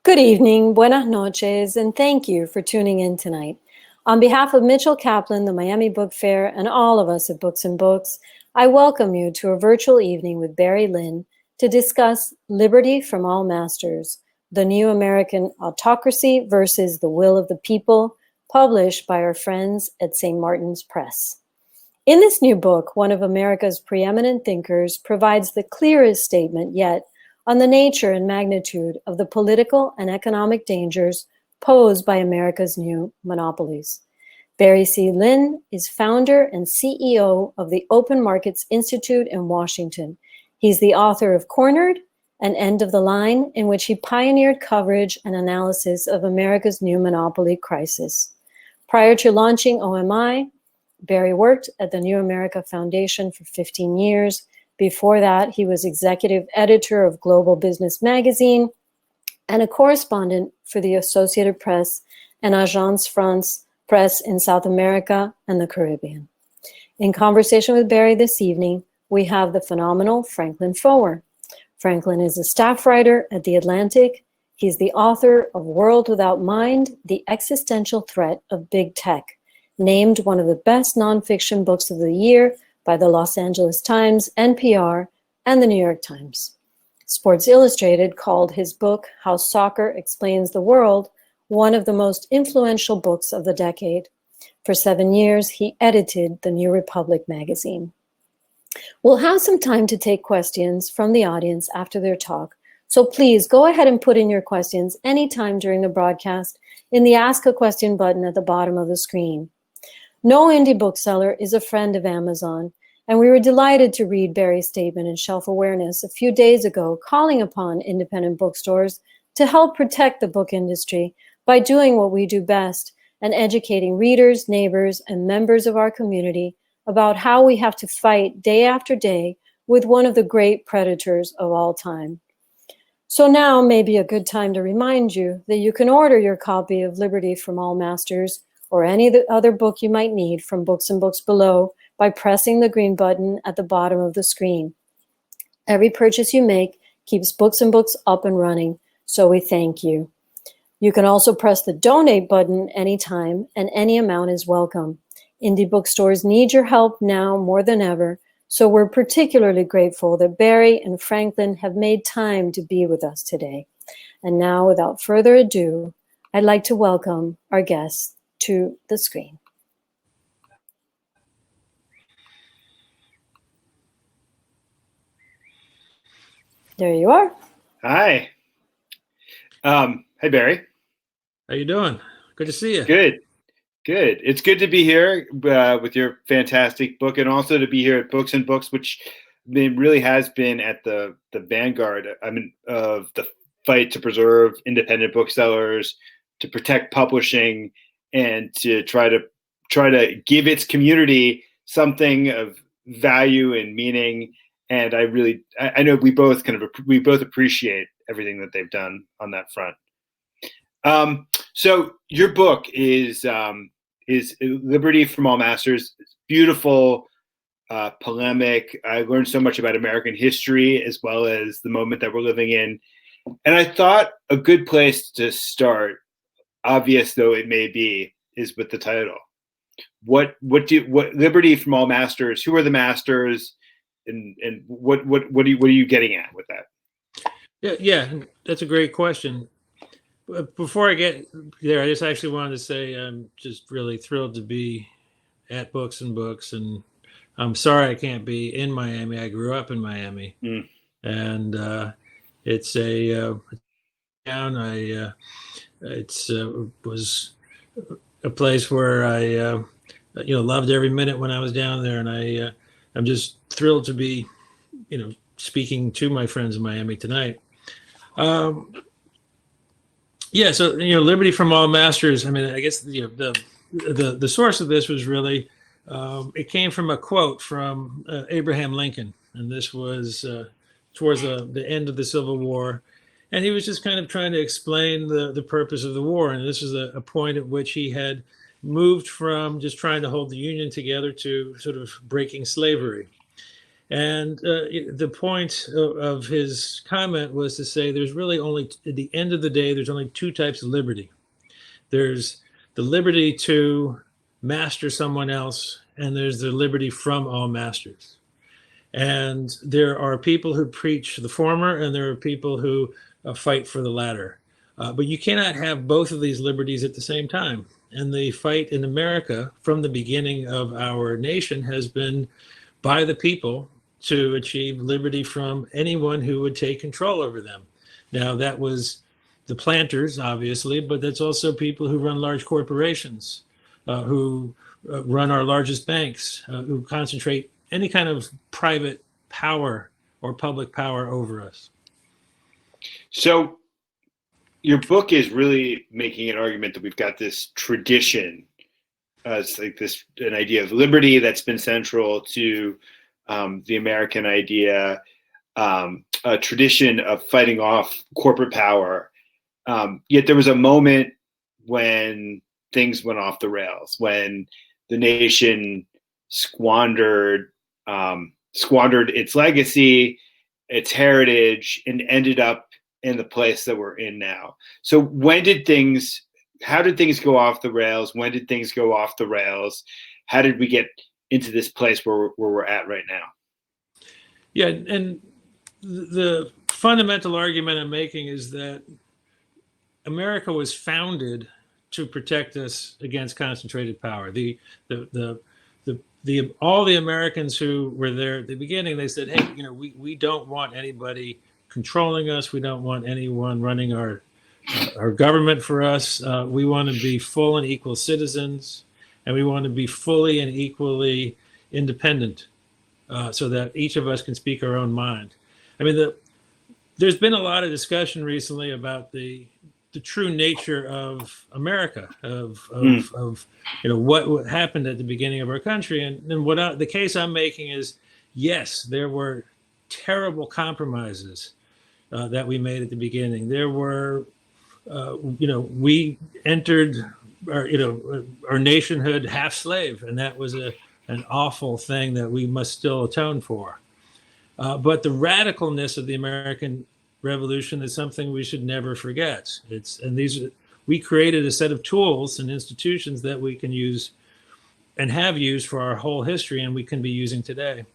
Good evening, buenas noches, and thank you for tuning in tonight. On behalf of Mitchell Kaplan, the Miami Book Fair, and all of us at Books and Books, I welcome you to a virtual evening with Barry Lynn to discuss Liberty from All Masters, the New American Autocracy versus the Will of the People, published by our friends at St. Martin's Press. In this new book, one of America's preeminent thinkers provides the clearest statement yet on the nature and magnitude of the political and economic dangers posed by America's new monopolies. Barry C. Lynn is founder and CEO of the Open Markets Institute in Washington. He's the author of Cornered and End of the Line, in which he pioneered coverage and analysis of America's new monopoly crisis. Prior to launching OMI, Barry worked at the New America Foundation for 15 years. Before that, he was executive editor of Global Business Magazine and a correspondent for the Associated Press and Agence France Press in South America and the Caribbean. In conversation with Barry this evening, we have the phenomenal Franklin Foer. Franklin is a staff writer at The Atlantic. He's the author of World Without Mind, The Existential Threat of Big Tech, named one of the best nonfiction books of the year by the Los Angeles Times, NPR, and the New York Times. Sports Illustrated called his book, How Soccer Explains the World, one of the most influential books of the decade. For 7 years, he edited the New Republic magazine. We'll have some time to take questions from the audience after their talk, so please go ahead and put in your questions anytime during the broadcast in the Ask a Question button at the bottom of the screen. No indie bookseller is a friend of Amazon, and we were delighted to read Barry's statement in Shelf Awareness a few days ago, calling upon independent bookstores to help protect the book industry by doing what we do best and educating readers, neighbors, and members of our community about how we have to fight day after day with one of the great predators of all time. So now may be a good time to remind you that you can order your copy of Liberty from All Masters or any other book you might need from Books and Books below by pressing the green button at the bottom of the screen. Every purchase you make keeps Books and Books up and running, so we thank you. You can also press the donate button anytime, and any amount is welcome. Indie bookstores need your help now more than ever, so we're particularly grateful that Barry and Franklin have made time to be with us today. And now, without further ado, I'd like to welcome our guests to the screen. There you are. Hi. Hey, Barry. How you doing? Good to see you. Good. It's good to be here with your fantastic book, and also to be here at Books and Books, which really has been at the vanguard of the fight to preserve independent booksellers, to protect publishing, and to try to give its community something of value and meaning. And I know we both appreciate everything that they've done on that front. So your book is Liberty from All Masters. It's beautiful, polemic. I learned so much about American history as well as the moment that we're living in. And I thought a good place to start, obvious though it may be, is with the title. What Liberty from All Masters? Who are the masters? And what are you getting at with that? Yeah, that's a great question. Before I get there, I just actually wanted to say I'm just really thrilled to be at Books and Books, and I'm sorry I can't be in Miami. I grew up in Miami, and it's a town. Was a place where I loved every minute when I was down there, and I'm just thrilled to be speaking to my friends in Miami tonight. So Liberty from All Masters. I mean, I guess the source of this was really it came from a quote from Abraham Lincoln, and this was towards the end of the Civil War, and he was just kind of trying to explain the purpose of the war, and this was a point at which he had moved from just trying to hold the Union together to sort of breaking slavery. And the point of his comment was to say there's really only, at the end of the day, there's only two types of liberty. There's the liberty to master someone else, and there's the liberty from all masters. And there are people who preach the former, and there are people who fight for the latter. But you cannot have both of these liberties at the same time. And the fight in America from the beginning of our nation has been by the people to achieve liberty from anyone who would take control over them. Now, that was the planters, obviously, but that's also people who run large corporations, who run our largest banks, who concentrate any kind of private power or public power over us. So your book is really making an argument that we've got this tradition, it's like this, an idea of liberty that's been central to the American idea, a tradition of fighting off corporate power. Yet there was a moment when things went off the rails, when the nation squandered its legacy, its heritage, and ended up in the place that we're in now. So how did things go off the rails? When did things go off the rails? How did we get into this place where we're at right now? Yeah, and the fundamental argument I'm making is that America was founded to protect us against concentrated power. All the Americans who were there at the beginning, they said, hey, we don't want anybody controlling us. We don't want anyone running our government for us. We want to be full and equal citizens, and we want to be fully and equally independent, so that each of us can speak our own mind. I mean, there's been a lot of discussion recently about the true nature of America, of what happened at the beginning of our country, and the case I'm making is, yes, there were terrible compromises that we made at the beginning. There were, we entered our nationhood half slave, and that was an awful thing that we must still atone for. But the radicalness of the American Revolution is something we should never forget. We created a set of tools and institutions that we can use and have used for our whole history, and we can be using today.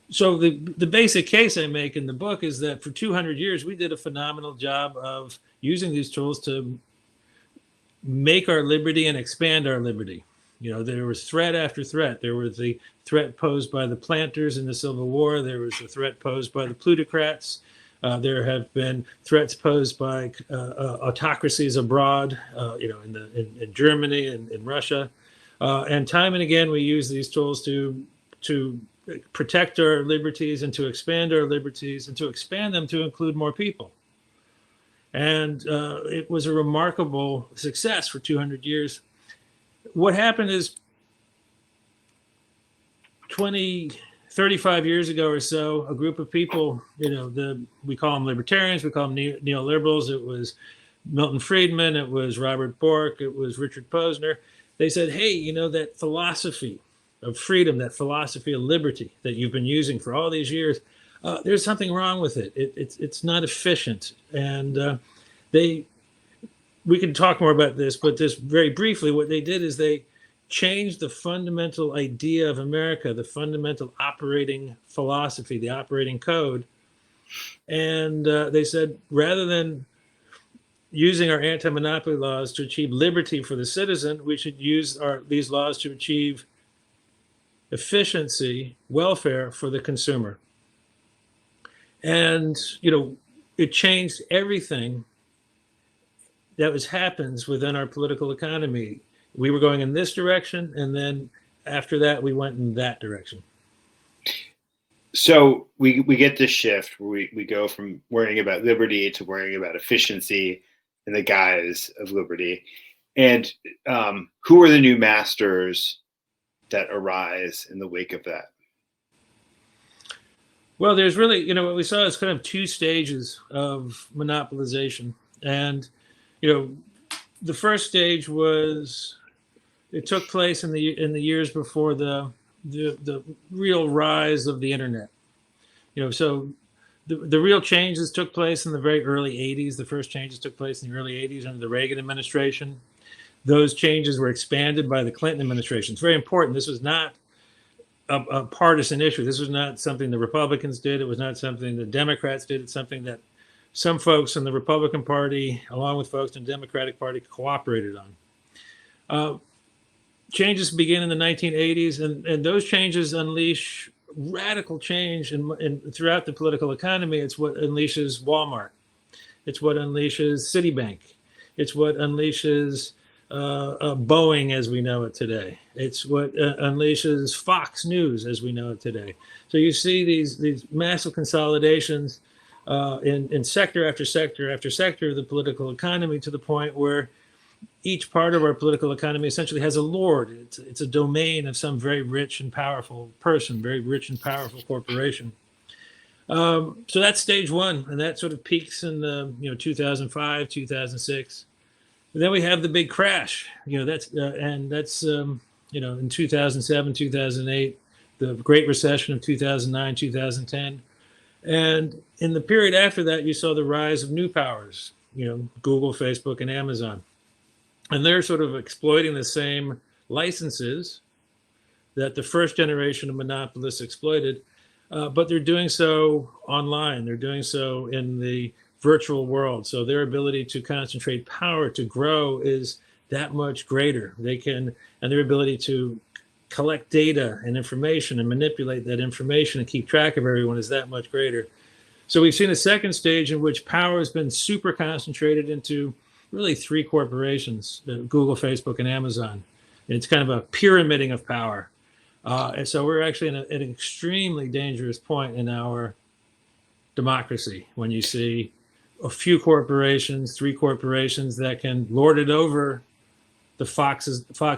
So the basic case I make in the book is that for 200 years, we did a phenomenal job of using these tools to make our liberty and expand our liberty. There was threat after threat. There was the threat posed by the planters in the Civil War. There was the threat posed by the plutocrats. There have been threats posed by autocracies abroad, in Germany and in Russia. And time and again, we use these tools to protect our liberties and to expand our liberties and to expand them to include more people. And it was a remarkable success for 200 years. What happened is 35 years ago or so, a group of people, we call them libertarians, we call them neoliberals. It was Milton Friedman, it was Robert Bork, it was Richard Posner. They said, hey, that philosophy of freedom, that philosophy of liberty that you've been using for all these years, there's something wrong with it. It's not efficient. And we can talk more about this, but just very briefly, what they did is they changed the fundamental idea of America, the fundamental operating philosophy, the operating code. And they said, rather than using our anti-monopoly laws to achieve liberty for the citizen, we should use these laws to achieve efficiency, welfare for the consumer. And, it changed everything that happens within our political economy. We were going in this direction, and then after that, we went in that direction. So we get this shift where we go from worrying about liberty to worrying about efficiency in the guise of liberty. And who are the new masters that arise in the wake of that? Well, there's really, what we saw is kind of two stages of monopolization. And, the first stage it took place in the years before the the real rise of the internet. So the real changes took place in the very early 80s. The first changes took place in the early 80s under the Reagan administration. Those changes were expanded by the Clinton administration. It's very important. This was not a partisan issue. This was not something the Republicans did. It was not something the Democrats did. It's something that some folks in the Republican Party, along with folks in the Democratic Party, cooperated on. Changes begin in the 1980s, and those changes unleash radical change throughout the political economy. It's what unleashes Walmart. It's what unleashes Citibank. It's what unleashes Boeing as we know it today. It's what unleashes Fox News as we know it today. So you see these massive consolidations in sector after sector after sector of the political economy, to the point where each part of our political economy essentially has a lord. It's a domain of some very rich and powerful person, very rich and powerful corporation. So that's stage one, and that sort of peaks in 2005, 2006. And then we have the big crash. That's in 2007, 2008, the Great Recession of 2009, 2010. And in the period after that, you saw the rise of new powers, Google, Facebook, and Amazon. And they're sort of exploiting the same licenses that the first generation of monopolists exploited, but they're doing so online. They're doing so in the virtual world. So their ability to concentrate power to grow is that much greater. And their ability to collect data and information and manipulate that information and keep track of everyone is that much greater. So we've seen a second stage in which power has been super concentrated into really three corporations, Google, Facebook, and Amazon. And it's kind of a pyramiding of power. And so we're actually at an extremely dangerous point in our democracy when you see a few corporations, three corporations that can lord it over the Fox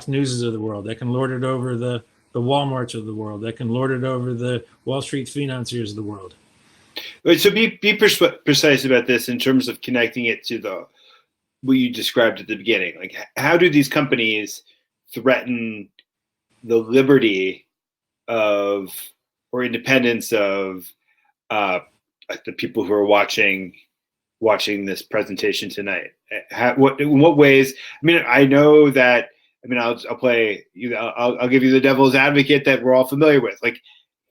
Newses of the world, that can lord it over the Walmarts of the world, that can lord it over the Wall Street financiers of the world. So be precise about this in terms of connecting it to what you described at the beginning. Like, how do these companies threaten the liberty of or independence of the people who are watching this presentation tonight? In what ways? I mean, I know that. I mean, I'll play. I'll give you the devil's advocate that we're all familiar with. Like,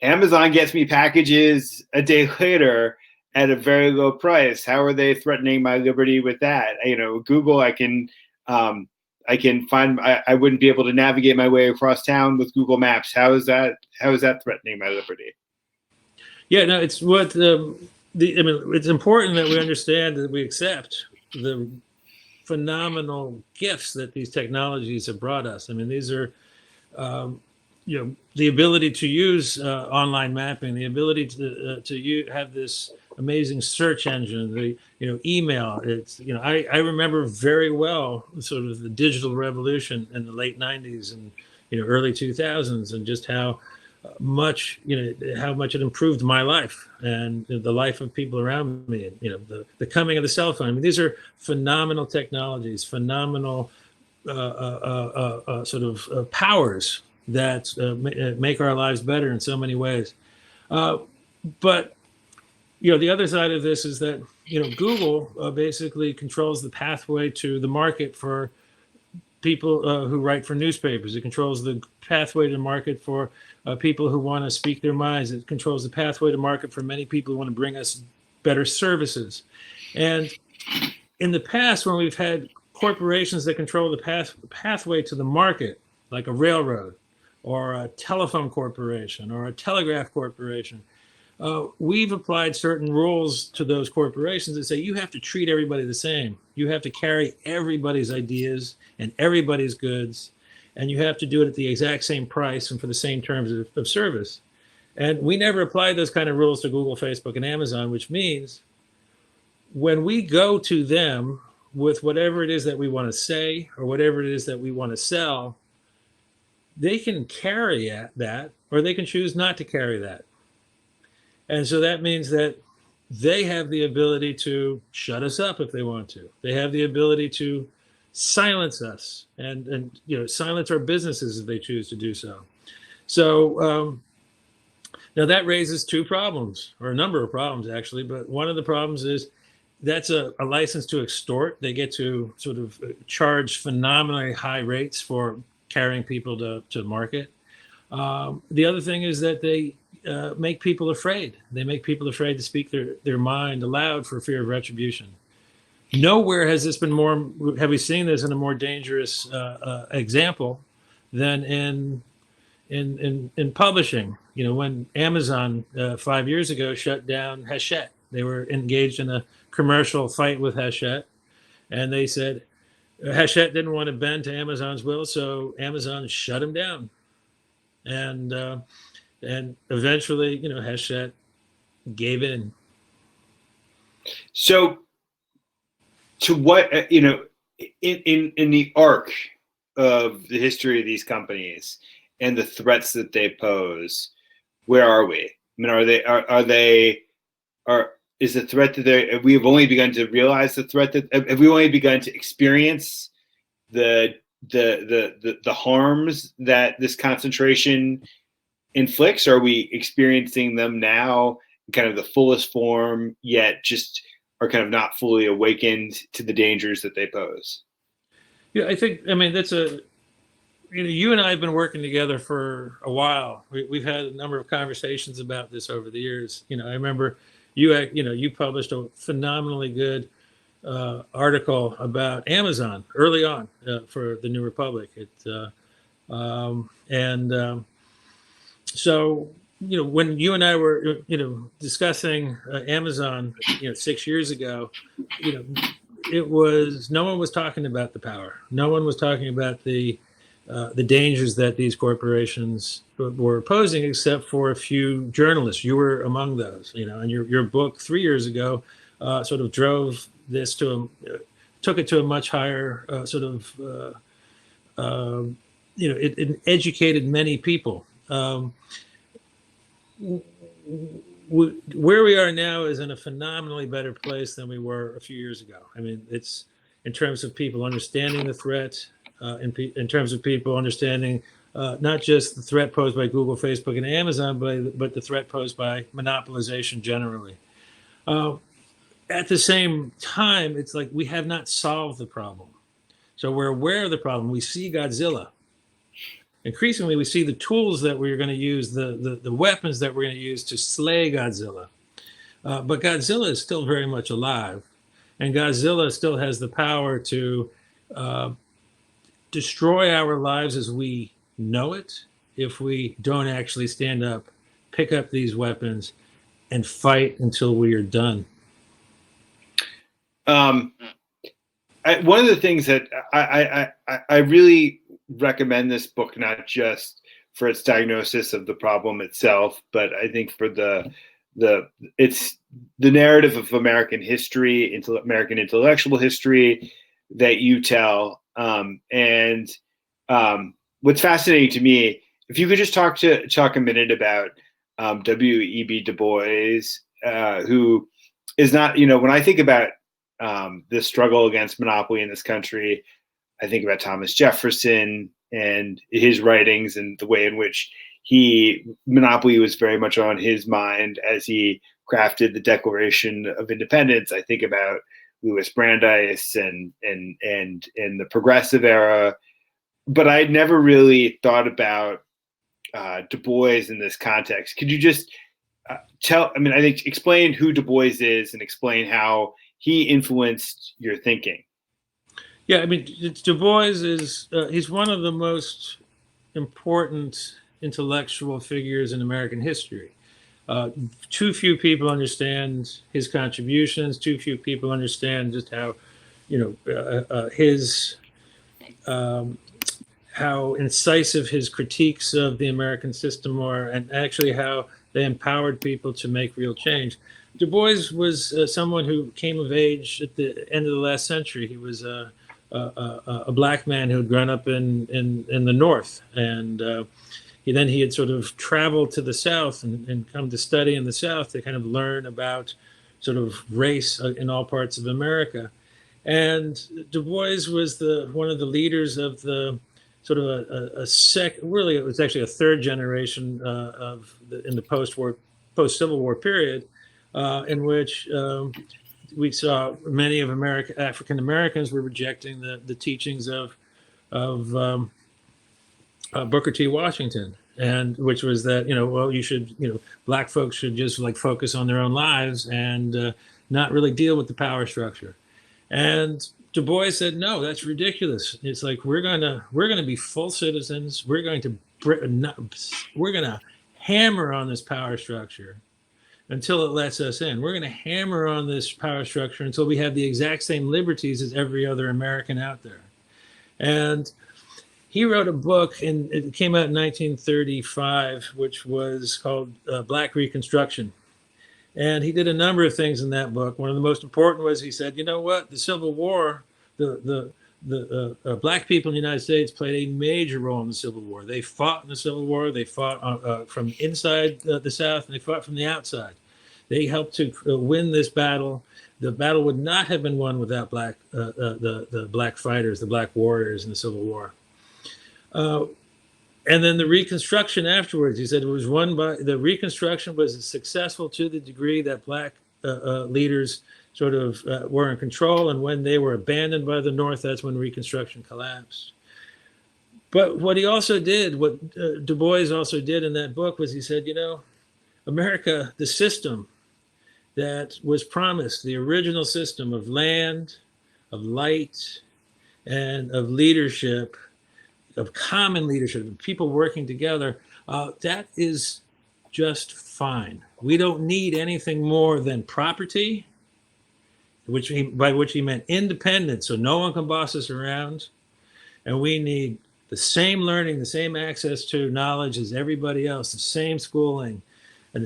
Amazon gets me packages a day later at a very low price. How are they threatening my liberty with that? Google, I can find. I wouldn't be able to navigate my way across town with Google Maps. How is that threatening my liberty? Yeah, no, it's what it's important that we understand, that we accept the phenomenal gifts that these technologies have brought us. I mean, these are, the ability to use online mapping, the ability to have this amazing search engine, the email. It's I remember very well sort of the digital revolution in the late 90s and early 2000s, and just how much it improved my life and the life of people around me. And the coming of the cell phone. I mean, these are phenomenal technologies, phenomenal sort of powers that make our lives better in so many ways. But the other side of this is that Google basically controls the pathway to the market for people who write for newspapers. It controls the pathway to market for people who want to speak their minds. It controls the pathway to market for many people who want to bring us better services. And in the past, when we've had corporations that control the pathway to the market, like a railroad or a telephone corporation or a telegraph corporation, we've applied certain rules to those corporations that say you have to treat everybody the same. You have to carry everybody's ideas and everybody's goods, and you have to do it at the exact same price and for the same terms of service. And we never applied those kind of rules to Google, Facebook, and Amazon, which means when we go to them with whatever it is that we want to say or whatever it is that we want to sell, they can carry that, or they can choose not to carry that. And so that means that they have the ability to shut us up if they want to. They have the ability to silence us and silence our businesses if they choose to do so. So now that raises two problems, or a number of problems actually. But one of the problems is that's a license to extort. They get to sort of charge phenomenally high rates for carrying people to market. The other thing is that they make people afraid. They make people afraid to speak their mind aloud for fear of retribution. Nowhere has this been more, have we seen this in a more dangerous example than in publishing. You know, when Amazon 5 years ago shut down Hachette, they were engaged in a commercial fight with Hachette, and they said Hachette didn't want to bend to Amazon's will, so Amazon shut him down, and eventually, you know, Hachette gave in. So, to what you know, in the arc of the history of these companies and the threats that they pose, where are we? I mean, is the threat that we have only begun to realize the threat that have we only begun to experience the harms that this concentration inflicts? Are we experiencing them now in kind of the fullest form, yet just are kind of not fully awakened to the dangers that they pose? Yeah, I mean, that's you and I have been working together for a while. We've had a number of conversations about this over the years. You know, I remember you published a phenomenally good article about Amazon early on for the New Republic. So, you know, when you and I were, discussing Amazon, 6 years ago, no one was talking about the power. No one was talking about the dangers that these corporations were posing, except for a few journalists. You were among those, and your book 3 years ago sort of drove this took it to a much higher it educated many people. Where we are now is in a phenomenally better place than we were a few years ago. I mean, it's in terms of people understanding the threat, in terms of people understanding not just the threat posed by Google, Facebook, and Amazon, but the threat posed by monopolization generally. At the same time, it's like we have not solved the problem. So we're aware of the problem. We see Godzilla. Increasingly, we see the tools that we're going to use, the weapons that we're going to use to slay Godzilla. But Godzilla is still very much alive. And Godzilla still has the power to destroy our lives as we know it if we don't actually stand up, pick up these weapons, and fight until we are done. One of the things that I really recommend this book, not just for its diagnosis of the problem itself, but I think for it's the narrative of American history, American intellectual history that you tell. And what's fascinating to me, if you could just talk a minute about W.E.B. Du Bois, who is not, when I think about the struggle against monopoly in this country, I think about Thomas Jefferson and his writings and the way in which monopoly was very much on his mind as he crafted the Declaration of Independence. I think about Louis Brandeis and the Progressive era, but I'd never really thought about Du Bois in this context. Could you just explain who Du Bois is and explain how he influenced your thinking? Yeah, I mean, Du Bois is he's one of the most important intellectual figures in American history. Too few people understand his contributions. Too few people understand just how, how incisive his critiques of the American system are, and actually how they empowered people to make real change. Du Bois was someone who came of age at the end of the last century. He was a black man who had grown up in the North, and he had sort of traveled to the South and come to study in the South to kind of learn about sort of race in all parts of America. And Du Bois was one of the leaders of the sort of really, it was actually a third generation in the post-Civil War period, in which we saw many of African Americans were rejecting the teachings of Booker T. Washington, and which was that, well, you should, black folks should just like focus on their own lives and not really deal with the power structure. And Du Bois said, no, that's ridiculous. It's like we're gonna be full citizens. We're going to hammer on this power structure until it lets us in. We're going to hammer on this power structure until we have the exact same liberties as every other American out there. And he wrote a book, and it came out in 1935, which was called Black Reconstruction. And he did a number of things in that book. One of the most important was he said, you know what, the Civil War, the black people in the United States played a major role in the Civil War. They fought in the Civil War. They fought from inside the South, and they fought from the outside. They helped to win this battle. The battle would not have been won without the black fighters, the black warriors in the Civil War. And then the Reconstruction afterwards, he said it was won by, the Reconstruction was successful to the degree that black leaders sort of were in control, and when they were abandoned by the North, that's when Reconstruction collapsed. But what he also did, what Du Bois also did in that book was he said, America, the system that was promised, the original system of land, of light, and of leadership, of common leadership, of people working together, that is just fine. We don't need anything more than property, by which he meant independence, so no one can boss us around. And we need the same learning, the same access to knowledge as everybody else, the same schooling, and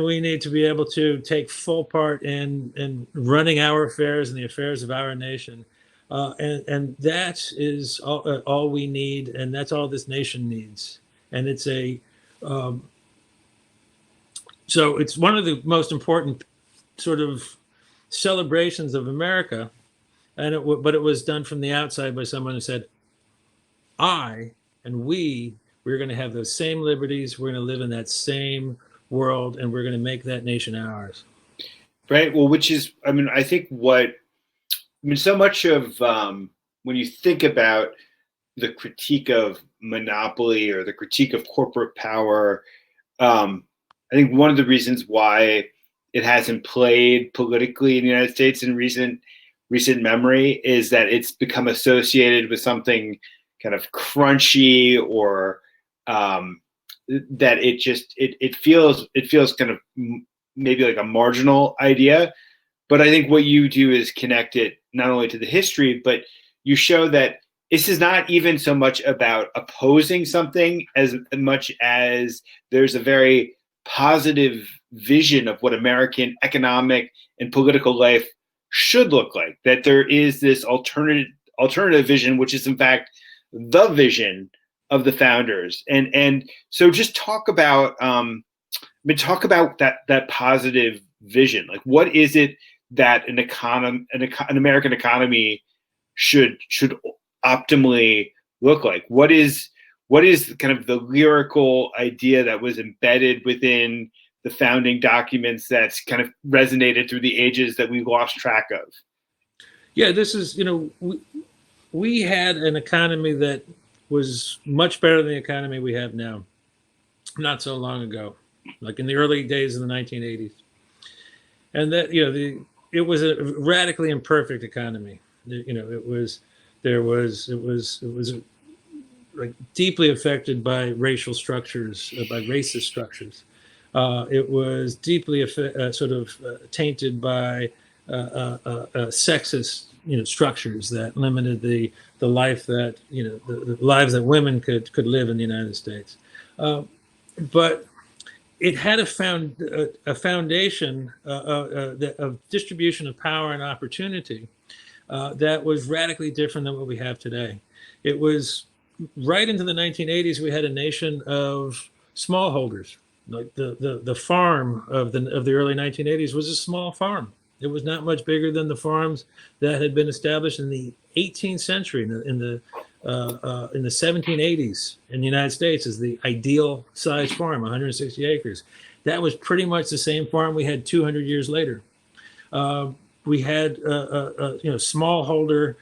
we need to be able to take full part in running our affairs and the affairs of our nation. And that is all we need, and that's all this nation needs. And it's so it's one of the most important sort of celebrations of America, but it was done from the outside by someone who said, we're going to have those same liberties, we're going to live in that same world, and we're going to make that nation ours. Right. Well, which is, I think so much of when you think about the critique of monopoly or the critique of corporate power, I think one of the reasons why it hasn't played politically in the United States in recent memory is that it's become associated with something kind of crunchy, or that it feels kind of maybe like a marginal idea. But I think what you do is connect it not only to the history, but you show that this is not even so much about opposing something as much as there's a very positive vision of what American economic and political life should look like, that there is this alternative vision, which is in fact the vision of the founders. And so just talk about that positive vision. Like, what is it that an American economy should optimally look like? What is kind of the lyrical idea that was embedded within the founding documents that's kind of resonated through the ages that we lost track of? Yeah, this is, we had an economy that was much better than the economy we have now, not so long ago, like in the early days of the 1980s. And that, it was a radically imperfect economy. It was like deeply affected by racial structures, by racist structures. It was deeply tainted by sexist, structures that limited the life that the lives that women could live in the United States. But it had a foundation of distribution of power and opportunity that was radically different than what we have today. It was right into the 1980s. We had a nation of smallholders. Like the farm of the early 1980s was a small farm. It was not much bigger than the farms that had been established in the 18th century, in the in the 1780s in the United States as the ideal size farm, 160 acres. That was pretty much the same farm we had 200 years later. We had smallholder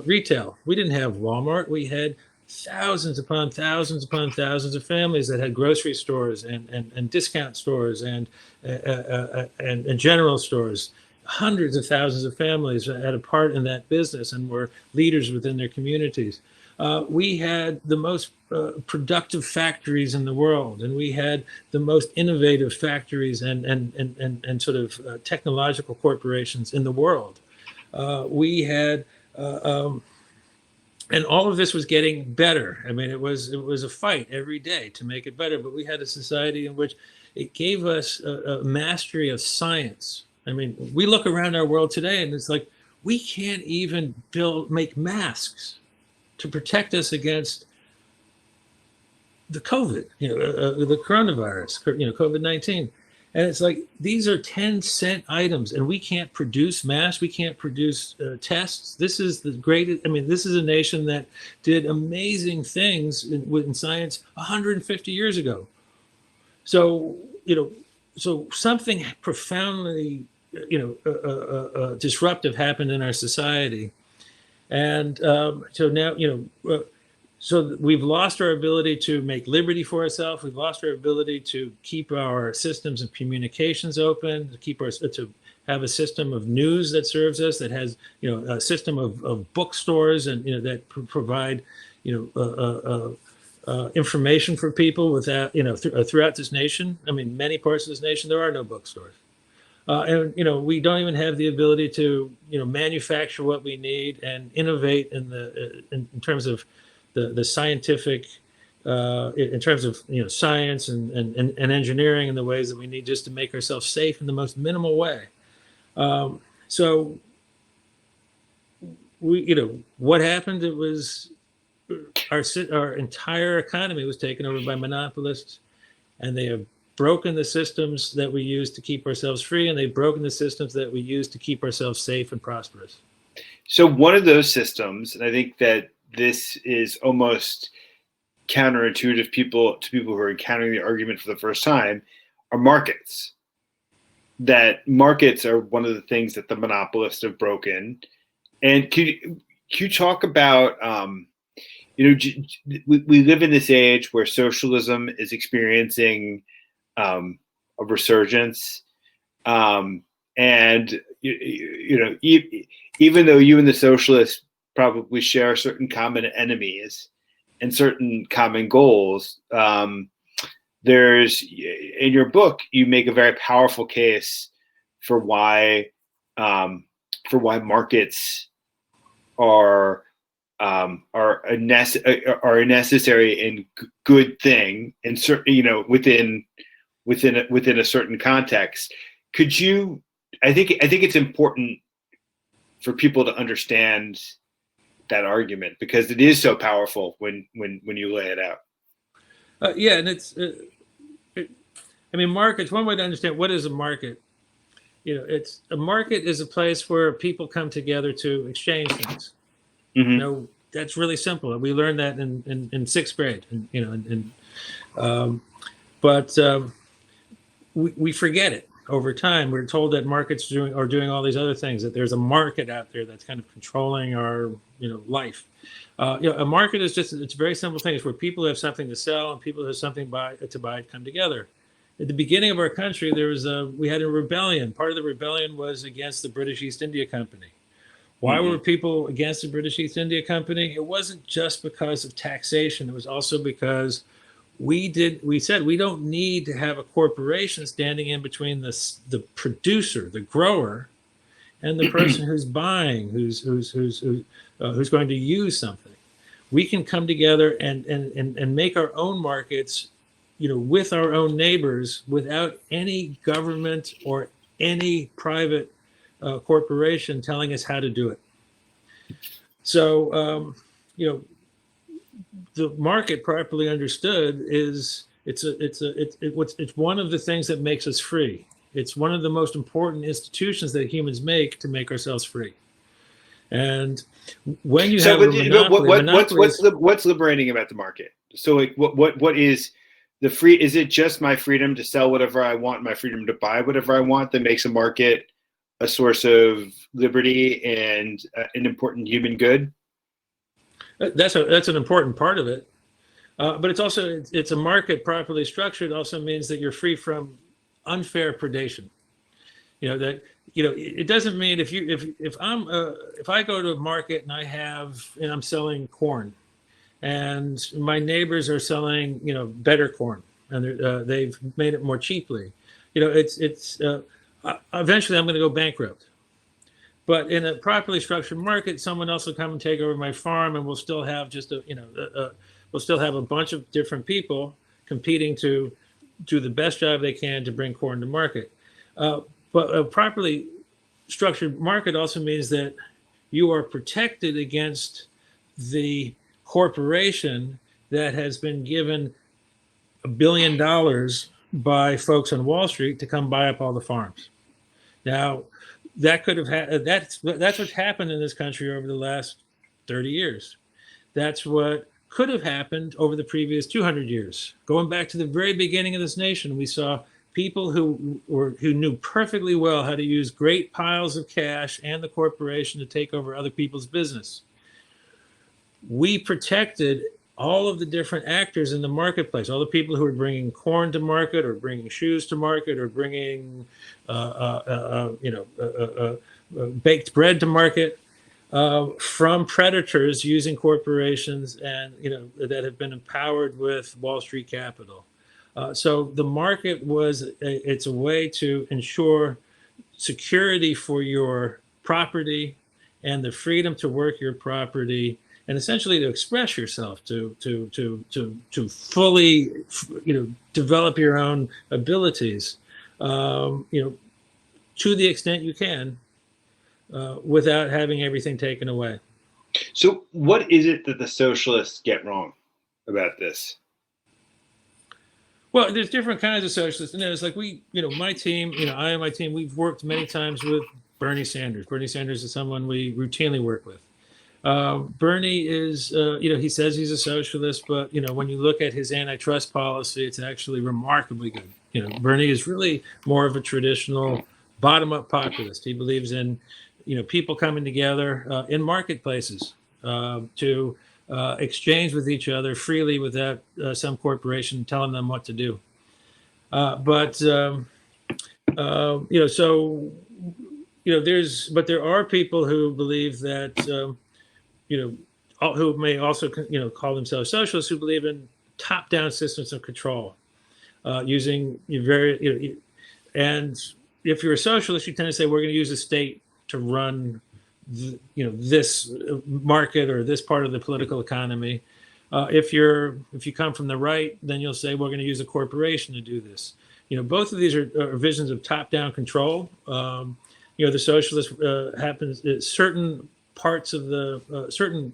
retail. We didn't have Walmart. We had thousands upon thousands upon thousands of families that had grocery stores and discount stores and general stores. Hundreds of thousands of families had a part in that business and were leaders within their communities. We had the most productive factories in the world, and we had the most innovative factories and sort of technological corporations in the world. We had, and all of this was getting better. I mean, it was a fight every day to make it better, but we had a society in which it gave us a mastery of science. I mean, we look around our world today and it's like, we can't even make masks to protect us against the COVID, the coronavirus, COVID-19. And it's like, these are 10-cent items and we can't produce masks. We can't produce tests. This is the greatest. I mean, this is a nation that did amazing things in science 150 years ago. So, so something profoundly, disruptive happened in our society. And so now, so we've lost our ability to make liberty for ourselves. We've lost our ability to keep our systems of communications open, to have a system of news that serves us, that has, a system of bookstores and, that provide, information for people without, throughout this nation. I mean, many parts of this nation, there are no bookstores. And we don't even have the ability to manufacture what we need and innovate in terms of the scientific, in terms of science and engineering in the ways that we need just to make ourselves safe in the most minimal way. So we what happened? It was our entire economy was taken over by monopolists, and they have broken the systems that we use to keep ourselves free, and they've broken the systems that we use to keep ourselves safe and prosperous. So one of those systems, and I think that this is almost counterintuitive to people who are encountering the argument for the first time, are markets. That markets are one of the things that the monopolists have broken. And can you talk about, we live in this age where socialism is experiencing a resurgence, and even though you and the socialists probably share certain common enemies and certain common goals, there's, in your book, you make a very powerful case for why markets are a necessary and good thing, and certainly within a certain context. Could you? I think it's important for people to understand that argument because it is so powerful when you lay it out. Yeah, and it's. Markets. One way to understand what is a market. It's a market is a place where people come together to exchange things. Mm-hmm. That's really simple. We learned that in sixth grade. But we forget it over time. We're told that markets are doing all these other things. That there's a market out there that's kind of controlling our life. A market is it's a very simple thing. It's where people have something to sell and people have something to buy come together. At the beginning of our country, we had a rebellion. Part of the rebellion was against the British East India Company. Why were people against the British East India Company? It wasn't just because of taxation. It was also because we said we don't need to have a corporation standing in between the producer, the grower, and the person who's buying, who's going to use something. We can come together and make our own markets, with our own neighbors, without any government or any private corporation telling us how to do it. So, the market, properly understood, is it's one of the things that makes us free. It's one of the most important institutions that humans make to make ourselves free. And when you So, have a monopoly, what's liberating about the market? So, like, what is the free? Is it just my freedom to sell whatever I want, my freedom to buy whatever I want, that makes a market a source of liberty and an important human good? That's an important part of it. But it's a market properly structured also means that you're free from unfair predation. It doesn't mean if I go to a market and I'm selling corn, and my neighbors are selling better corn, and they've made it more cheaply. Eventually I'm going to go bankrupt. But in a properly structured market, someone else will come and take over my farm, and we'll still have we'll still have a bunch of different people competing to do the best job they can to bring corn to market. But a properly structured market also means that you are protected against the corporation that has been given $1 billion by folks on Wall Street to come buy up all the farms. Now, that could have that's what's happened in this country over the last 30 years. That's what could have happened over the previous 200 years. Going back to the very beginning of this nation, we saw people who knew perfectly well how to use great piles of cash and the corporation to take over other people's business. We protected all of the different actors in the marketplace, all the people who are bringing corn to market, or bringing shoes to market, or bringing baked bread to market, from predators using corporations and that have been empowered with Wall Street capital. So the market it's a way to ensure security for your property and the freedom to work your property, and essentially to express yourself, to fully develop your own abilities, to the extent you can, without having everything taken away. So what is it that the socialists get wrong about this? Well, there's different kinds of socialists. And it's like my team, I and my team, we've worked many times with Bernie Sanders. Bernie Sanders is someone we routinely work with. Bernie is, he says he's a socialist, but, when you look at his antitrust policy, it's actually remarkably good. Bernie is really more of a traditional bottom-up populist. He believes in, people coming together in marketplaces to exchange with each other freely without some corporation telling them what to do. But there are people who believe that, who may also, call themselves socialists, who believe in top-down systems of control, using and if you're a socialist, you tend to say we're going to use the state to run this market or this part of the political economy. If you come from the right, then you'll say we're going to use a corporation to do this. Both of these are visions of top-down control. The socialist happens certain parts of the certain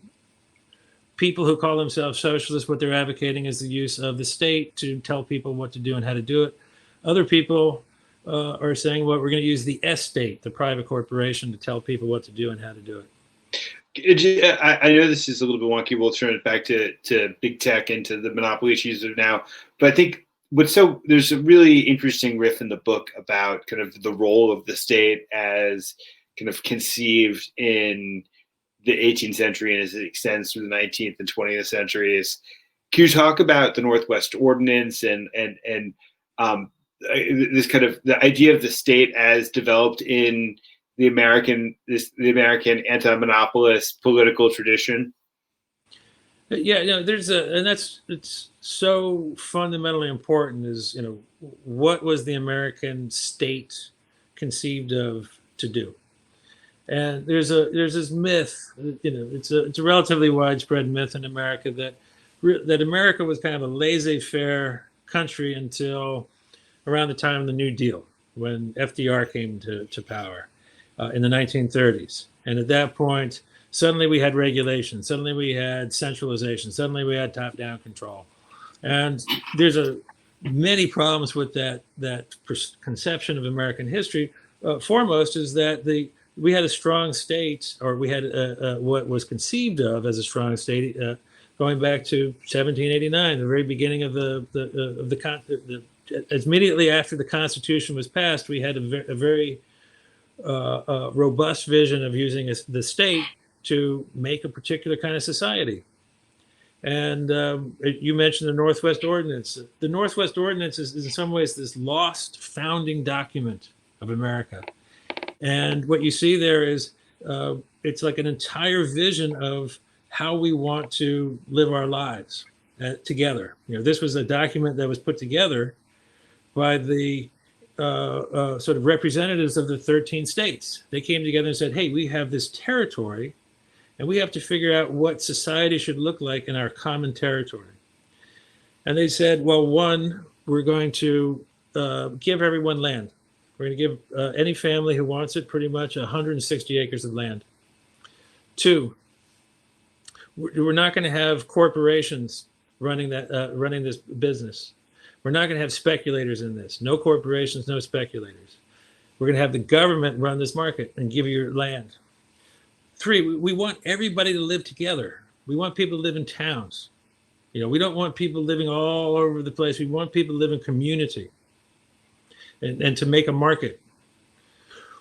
people who call themselves socialists. What they're advocating is the use of the state to tell people what to do and how to do it. Other people are saying, well, we're going to use the estate, the private corporation, to tell people what to do and how to do it. I know this is a little bit wonky. We'll turn it back to big tech and to the monopoly issues of now. But I think there's a really interesting riff in the book about kind of the role of the state as kind of conceived in the 18th century and as it extends through the 19th and 20th centuries. Can you talk about the Northwest Ordinance and this kind of the idea of the state as developed in the American anti-monopolist political tradition? Yeah, it's so fundamentally important is, what was the American state conceived of to do? And there's this myth, it's a relatively widespread myth in America that America was kind of a laissez-faire country until around the time of the New Deal, when FDR came to power in the 1930s. And at that point, suddenly we had regulation, suddenly we had centralization, suddenly we had top-down control. And there's many problems with that conception of American history. Foremost is that the we had a strong state, or we had what was conceived of as a strong state, going back to 1789, the very beginning of as immediately after the Constitution was passed, we had a very robust vision of using the state to make a particular kind of society. And you mentioned the Northwest Ordinance. The Northwest Ordinance is in some ways this lost founding document of America. And what you see there is it's like an entire vision of how we want to live our lives together. This was a document that was put together by the sort of representatives of the 13 states. They came together and said, hey, we have this territory, and we have to figure out what society should look like in our common territory. And they said, well, one, we're going to give everyone land. We're going to give any family who wants it pretty much 160 acres of land. Two, we're not going to have corporations running this business. We're not going to have speculators in this. No corporations, no speculators. We're going to have the government run this market and give you your land. Three, we want everybody to live together. We want people to live in towns. We don't want people living all over the place. We want people to live in community and to make a market.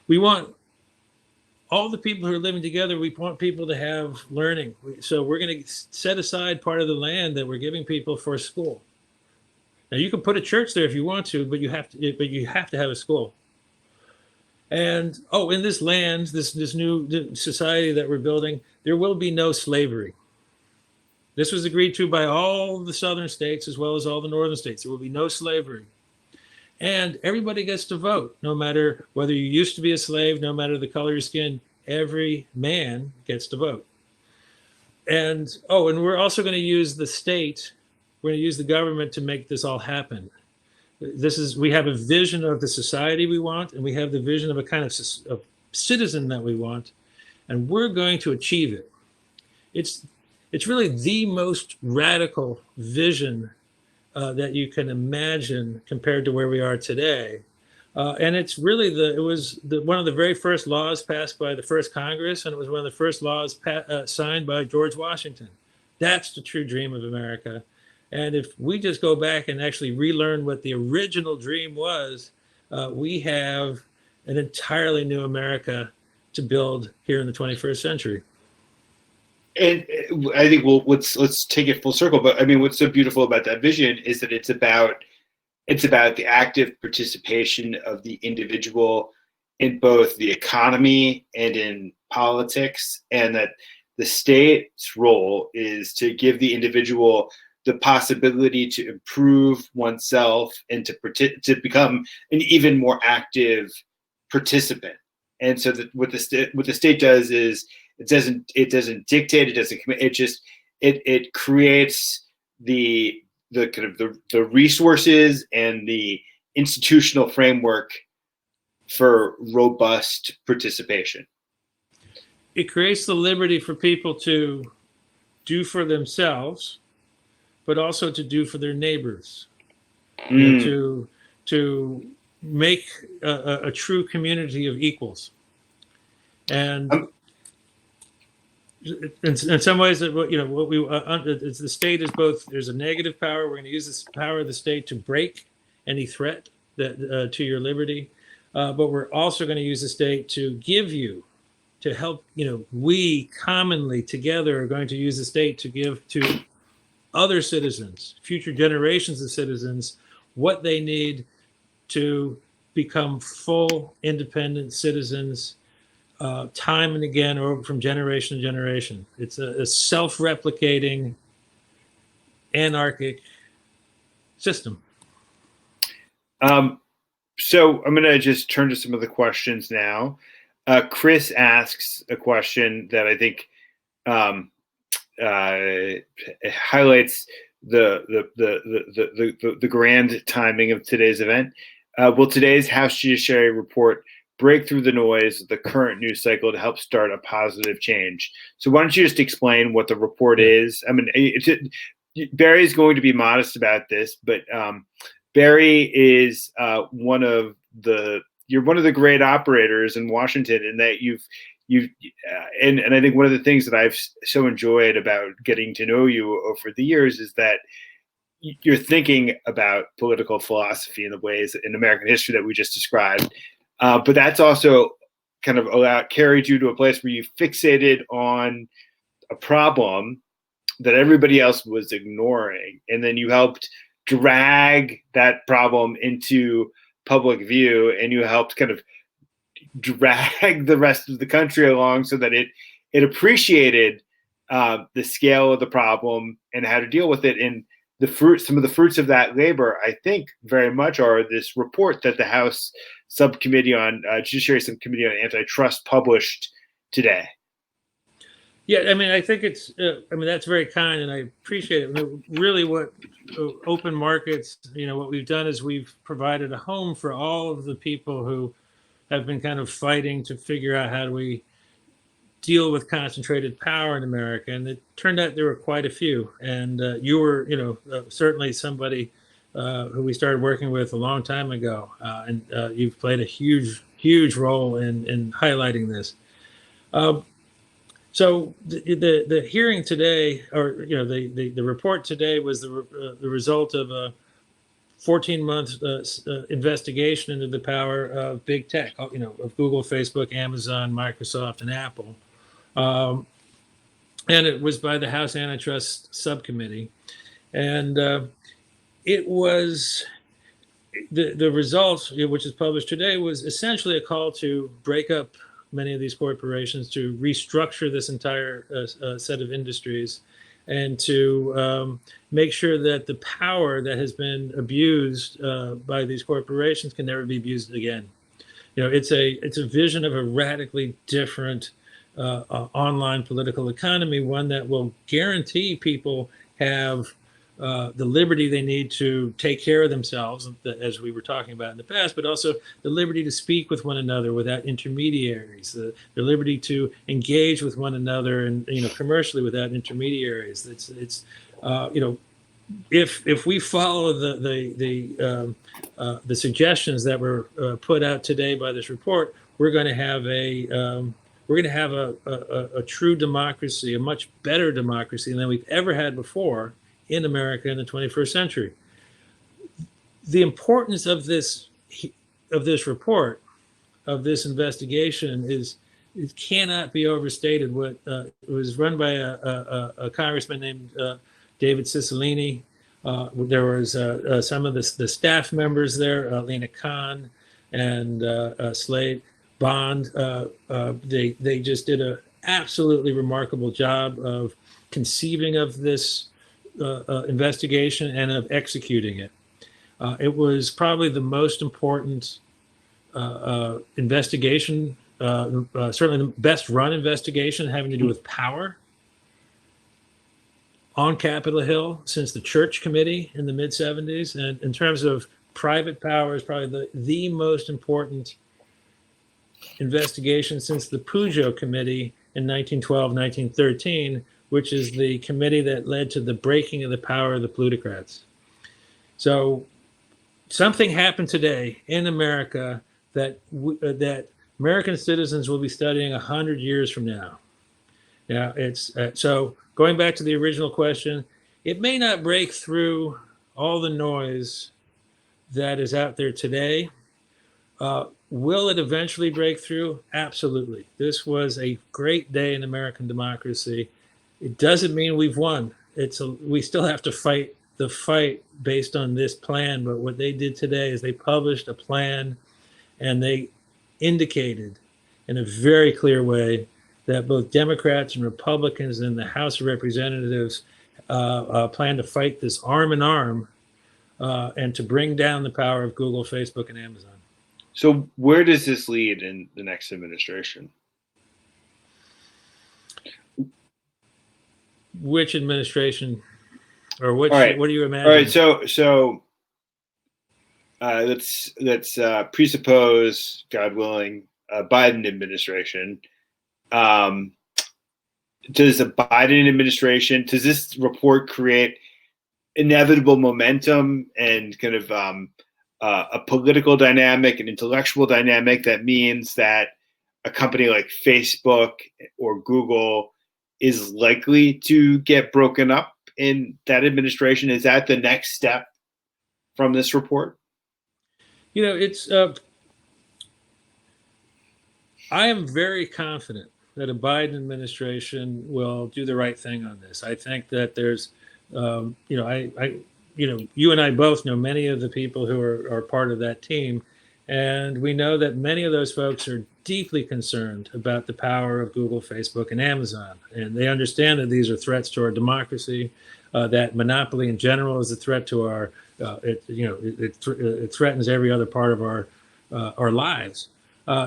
We want all the people who are living together, we want people to have learning. So we're going to set aside part of the land that we're giving people for a school. Now you can put a church there if you want to, but you have to have a school. And in this land, this new society that we're building, there will be no slavery. This was agreed to by all the southern states as well as all the northern states. There will be no slavery. And everybody gets to vote, no matter whether you used to be a slave, no matter the color of your skin, every man gets to vote. And we're also going to use the state, we're going to use the government to make this all happen. We have a vision of the society we want, and we have the vision of a kind of citizen that we want, and we're going to achieve it. It's really the most radical vision that you can imagine compared to where we are today. And it's really one of the very first laws passed by the first Congress, and it was one of the first laws signed by George Washington. That's the true dream of America. And if we just go back and actually relearn what the original dream was, we have an entirely new America to build here in the 21st century. And I think let's take it full circle. But I mean, what's so beautiful about that vision is that it's about the active participation of the individual in both the economy and in politics, and that the state's role is to give the individual the possibility to improve oneself and to become an even more active participant. And so what the state does is it doesn't dictate, it doesn't commit, it creates the kind of the resources and the institutional framework for robust participation. It creates the liberty for people to do for themselves, but also to do for their neighbors, to make a true community of equals. And in some ways, it's the state is both. There's a negative power. We're going to use this power of the state to break any threat to your liberty, but we're also going to use the state to give you, to help. We commonly together are going to use the state to give to other citizens, future generations of citizens, what they need to become full, independent citizens. Time and again, or from generation to generation. It's a self-replicating, anarchic system. So I'm going to just turn to some of the questions now. Chris asks a question that I think highlights the grand timing of today's event. Will today's House Judiciary report break through the noise of the current news cycle to help start a positive change? So why don't you just explain what the report is? I mean, Barry's going to be modest about this, but Barry is one of the you're one of the great operators in Washington, in that and I think one of the things that I've so enjoyed about getting to know you over the years is that you're thinking about political philosophy in the ways in American history that we just described, but that's also kind of carried you to a place where you fixated on a problem that everybody else was ignoring, and then you helped drag that problem into public view, and you helped kind of drag the rest of the country along so that it appreciated the scale of the problem and how to deal with it. And some of the fruits of that labor, I think, very much are this report that the House Subcommittee on Judiciary Subcommittee on Antitrust published today. Yeah, I mean, I think it's, that's very kind, and I appreciate it. I mean, really, what open markets, what we've done is we've provided a home for all of the people who have been kind of fighting to figure out how do we deal with concentrated power in America. And it turned out there were quite a few. And you were, certainly somebody who we started working with a long time ago. And you've played a huge, huge role in highlighting this. So the hearing today, or the report today, was the result of a 14-month investigation into the power of big tech, of Google, Facebook, Amazon, Microsoft, and Apple, and it was by the House Antitrust Subcommittee, and it was the results, which is published today, was essentially a call to break up many of these corporations, to restructure this entire set of industries, and to make sure that the power that has been abused by these corporations can never be abused again. It's a vision of a radically different online political economy, one that will guarantee people have the liberty they need to take care of themselves, as we were talking about in the past, but also the liberty to speak with one another without intermediaries, the liberty to engage with one another and commercially without intermediaries. It's if we follow the suggestions that were put out today by this report, we're going to have a true democracy, a much better democracy than we've ever had before in America in the 21st century. The importance of this report, of this investigation, it cannot be overstated. It was run by a congressman named David Cicilline. There was some of the staff members there, Lena Khan and Slade Bond. They just did an absolutely remarkable job of conceiving of this investigation and of executing it. It was probably the most important investigation, certainly the best run investigation having to do with power on Capitol Hill since the Church Committee in the mid-'70s. And in terms of private power, is probably the most important investigation since the Peugeot Committee in 1912, 1913, which is the committee that led to the breaking of the power of the plutocrats. So something happened today in America that American citizens will be studying 100 years from now. Yeah, it's so going back to the original question, it may not break through all the noise that is out there today. Will it eventually break through? Absolutely. This was a great day in American democracy. It doesn't mean we've won. We still have to fight the fight based on this plan. But what they did today is they published a plan, and they indicated in a very clear way that both Democrats and Republicans in the House of Representatives plan to fight this arm in arm and to bring down the power of Google, Facebook, and Amazon. So where does this lead in the next administration? Which administration, or which? What do you imagine? All right, so let's presuppose, God willing, a Biden administration. Does the Biden administration, does this report create inevitable momentum and kind of a political dynamic, an intellectual dynamic that means that a company like Facebook or Google is likely to get broken up in that administration? Is that the next step from this report? It's I am very confident that a Biden administration will do the right thing on this. I think that there's, you and I both know many of the people who are part of that team, and we know that many of those folks are deeply concerned about the power of Google, Facebook, and Amazon, and they understand that these are threats to our democracy. That monopoly in general is a threat to our, it threatens every other part of our lives.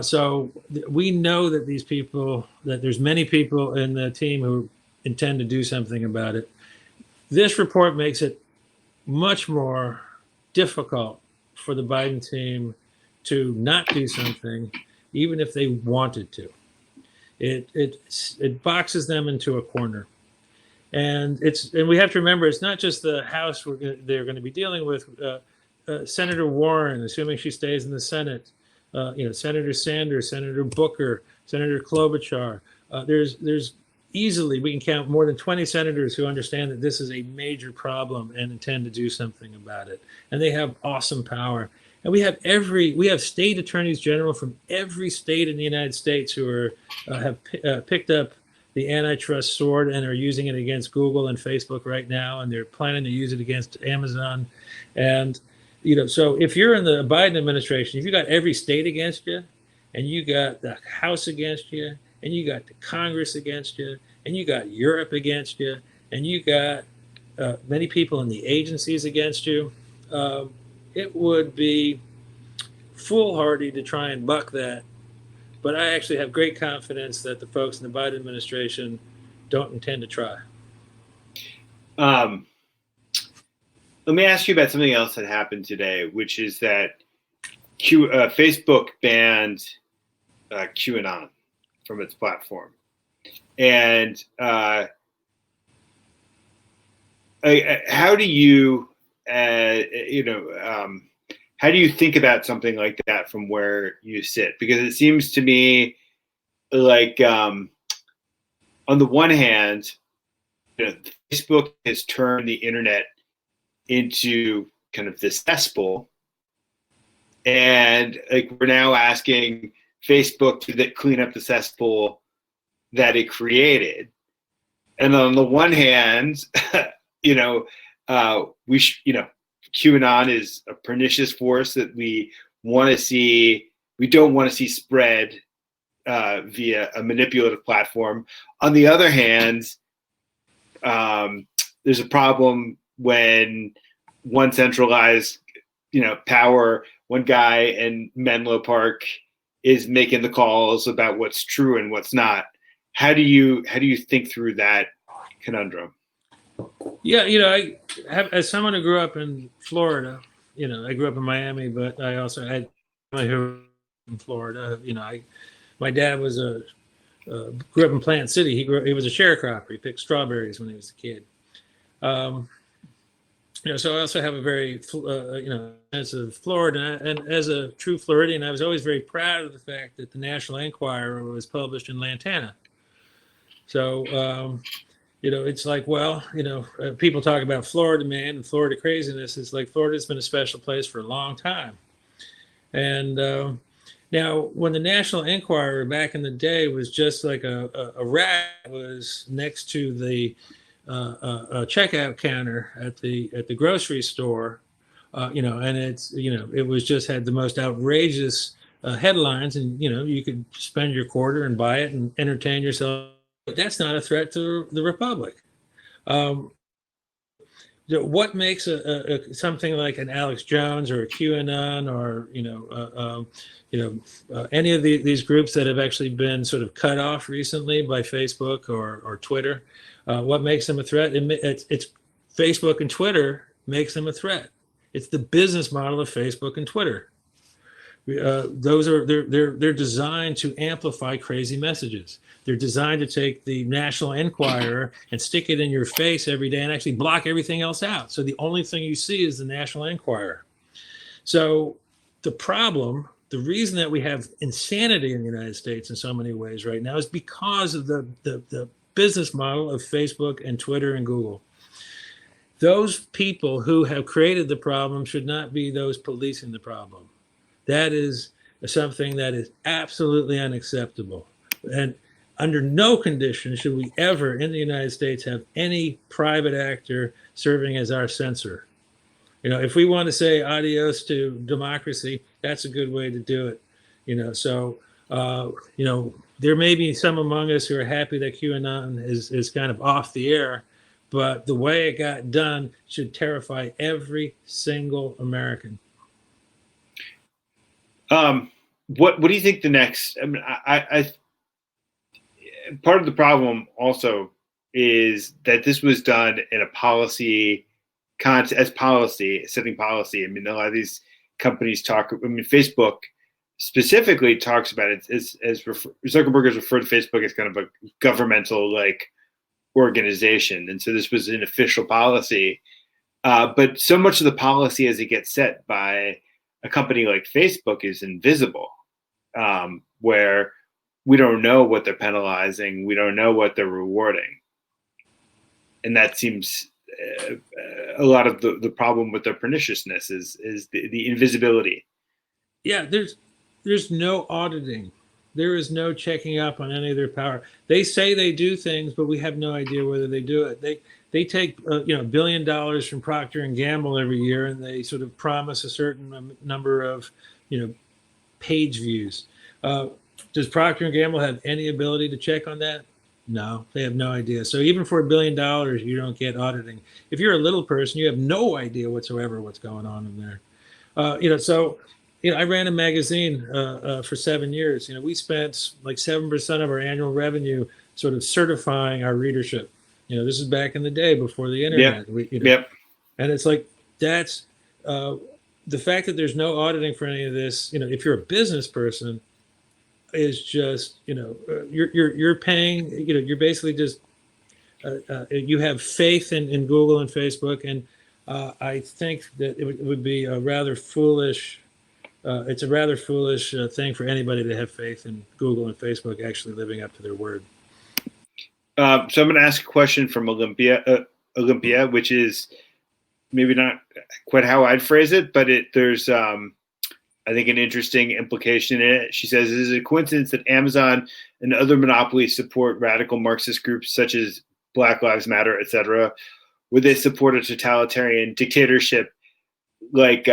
So we know that that there's many people in the team who intend to do something about it. This report makes it much more difficult for the Biden team to not do something, even if they wanted to. It boxes them into a corner. And we have to remember, it's not just the House they're going to be dealing with. Senator Warren, assuming she stays in the Senate, Senator Sanders, Senator Booker, Senator Klobuchar. There's easily, we can count more than 20 senators who understand that this is a major problem and intend to do something about it. And they have awesome power. And we have state attorneys general from every state in the United States who have picked up the antitrust sword and are using it against Google and Facebook right now, and they're planning to use it against Amazon. And so if you're in the Biden administration, if you got every state against you, and you got the House against you, and you got the Congress against you, and you got Europe against you, and you got many people in the agencies against you, it would be foolhardy to try and buck that. But I actually have great confidence that the folks in the Biden administration don't intend to try. Let me ask you about something else that happened today, which is that Facebook banned QAnon from its platform. And how do you, how do you think about something like that from where you sit? Because it seems to me like, on the one hand, Facebook has turned the internet into kind of this cesspool, and like we're now asking Facebook to clean up the cesspool that it created. And on the one hand, QAnon is a pernicious force that we don't want to see spread via a manipulative platform. On the other hand, there's a problem when one centralized, power, one guy in Menlo Park is making the calls about what's true and what's not. How do you think through that conundrum? Yeah, I have, as someone who grew up in Florida, I grew up in Miami, but I also had family who were in Florida. My dad grew up in Plant City. He was a sharecropper. He picked strawberries when he was a kid. So I also have a very, sense of Florida. And as a true Floridian, I was always very proud of the fact that the National Enquirer was published in Lantana. So, it's like, people talk about Florida man and Florida craziness. It's like Florida's been a special place for a long time. And now, when the National Enquirer back in the day was just like a rack was next to the a checkout counter at the grocery store, and it was just had the most outrageous headlines, and you could spend your quarter and buy it and entertain yourself. But that's not a threat to the Republic. What makes something like an Alex Jones or a QAnon or any of these groups that have actually been sort of cut off recently by Facebook or Twitter? What makes them a threat? It's Facebook and Twitter makes them a threat. It's the business model of Facebook and Twitter. They're designed to amplify crazy messages. They're designed to take the National Enquirer and stick it in your face every day and actually block everything else out. So the only thing you see is the National Enquirer. So the reason that we have insanity in the United States in so many ways right now is because of the business model of Facebook and Twitter and Google. Those people who have created the problem should not be those policing the problem. That is something that is absolutely unacceptable. And under no condition should we ever in the United States have any private actor serving as our censor. If we want to say adios to democracy, that's a good way to do it. So there may be some among us who are happy that QAnon is kind of off the air, but the way it got done should terrify every single American. What do you think the next? I mean, I part of the problem also is that this was done in a policy setting policy. I mean, a lot of these companies talk. I mean, Facebook specifically talks about it as Zuckerberg has referred to Facebook as kind of a governmental organization, and so this was an official policy. But so much of the policy as it gets set by a company like Facebook is invisible, where we don't know what they're penalizing, we don't know what they're rewarding, and that seems a lot of the problem with their perniciousness is the invisibility. Yeah, there's no auditing. There is no checking up on any of their power. They say they do things, but we have no idea whether they do it. They take $1 billion from Procter and Gamble every year, and they sort of promise a certain number of page views. Does Procter and Gamble have any ability to check on that? No, they have no idea. So even for $1 billion, you don't get auditing. If you're a little person, you have no idea whatsoever what's going on in there. I ran a magazine for 7 years. We spent like 7% of our annual revenue sort of certifying our readership. This is back in the day before the internet. Yep. And it's like that's the fact that there's no auditing for any of this. If you're a business person, is just you're paying. You're basically just you have faith in Google and Facebook, and I think that it would be a rather foolish. It's a rather foolish thing for anybody to have faith in Google and Facebook actually living up to their word. So I'm going to ask a question from Olympia, which is maybe not quite how I'd phrase it, but there's I think an interesting implication in it. She says, "Is it a coincidence that Amazon and other monopolies support radical Marxist groups such as Black Lives Matter, etc.? Would they support a totalitarian dictatorship like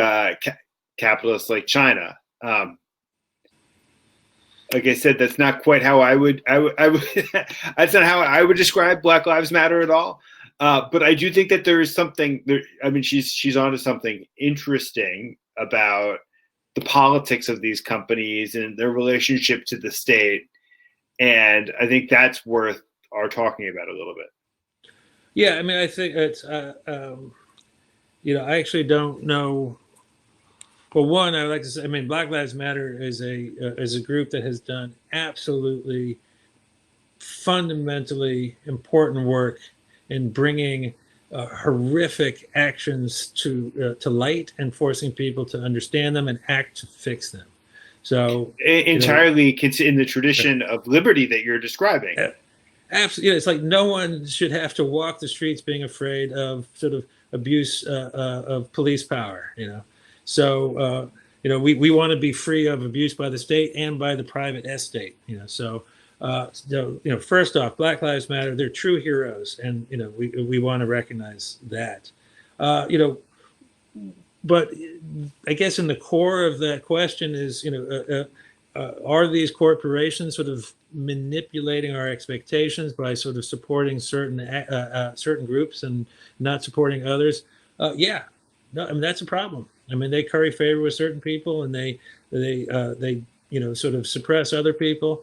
capitalists like China?" Like I said, that's not quite how I would that's not how I would describe Black Lives Matter at all. But I do think that there is something there. I mean, she's onto something interesting about the politics of these companies and their relationship to the state. And I think that's worth our talking about a little bit. Yeah, I mean, I think it's, I actually don't know. Well, one, I would like to say, I mean, Black Lives Matter is a group that has done absolutely fundamentally important work in bringing horrific actions to light and forcing people to understand them and act to fix them. So entirely in the tradition of liberty that you're describing. Absolutely, it's like no one should have to walk the streets being afraid of sort of abuse of police power. So we want to be free of abuse by the state and by the private estate. First off, Black Lives Matter, they're true heroes, and we want to recognize that. But I guess in the core of that question is, are these corporations sort of manipulating our expectations by sort of supporting certain groups and not supporting others? Yeah, no, I mean that's a problem. I mean they curry favor with certain people and they sort of suppress other people.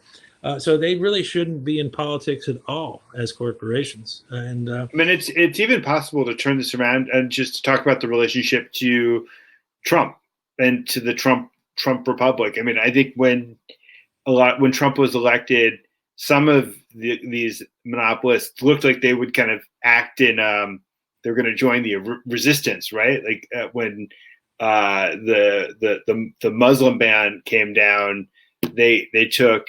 So they really shouldn't be in politics at all as corporations. And I mean, it's even possible to turn this around and just to talk about the relationship to Trump and to the Trump Republic. I mean, I think when Trump was elected, some of these monopolists looked like they would kind of act in they're going to join the resistance, right? Like when the Muslim ban came down, they took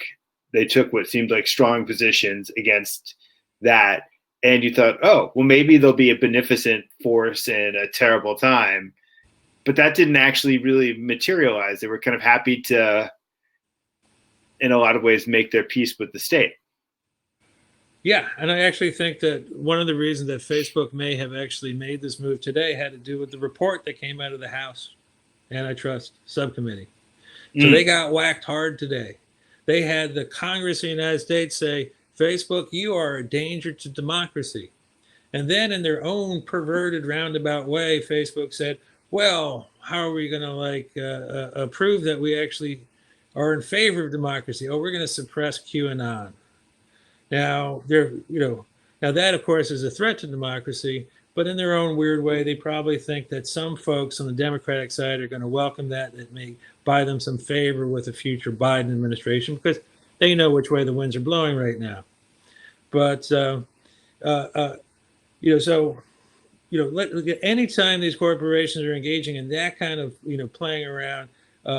what seemed like strong positions against that, and you thought, oh, well, maybe they'll be a beneficent force in a terrible time, but that didn't actually really materialize. They were kind of happy to, in a lot of ways, make their peace with the state. Yeah, and I actually think that one of the reasons that Facebook may have actually made this move today had to do with the report that came out of the House Antitrust Subcommittee. So they got whacked hard today. They had the Congress of the United States say, Facebook, you are a danger to democracy. And then in their own perverted roundabout way, Facebook said, well, how are we going to prove that we actually are in favor of democracy? Oh, we're going to suppress QAnon. Now, now that, of course, is a threat to democracy, but in their own weird way, they probably think that some folks on the Democratic side are going to welcome that. It may buy them some favor with a future Biden administration because they know which way the winds are blowing right now. But, anytime these corporations are engaging in that kind of, playing around,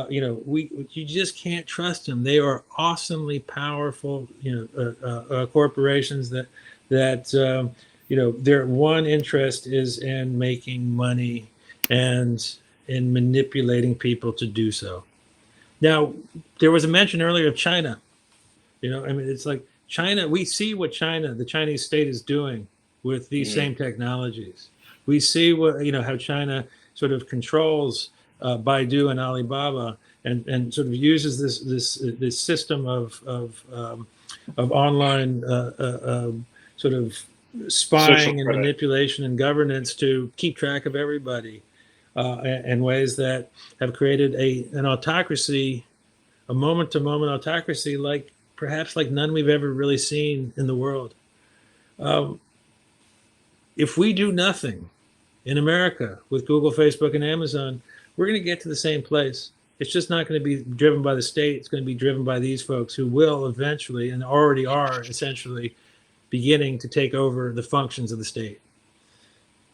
you just can't trust them. They are awesomely powerful, corporations that their one interest is in making money and in manipulating people to do so. Now, there was a mention earlier of China. It's like China. We see what the Chinese state is doing with these same technologies. We see how China sort of controls Baidu and Alibaba, and sort of uses this system of online sort of spying and manipulation and governance to keep track of everybody in ways that have created an autocracy, a moment-to-moment autocracy, perhaps like none we've ever really seen in the world. If we do nothing in America with Google, Facebook, and Amazon, we're going to get to the same place. It's just not going to be driven by the state. It's going to be driven by these folks who will eventually, and already are essentially, beginning to take over the functions of the state.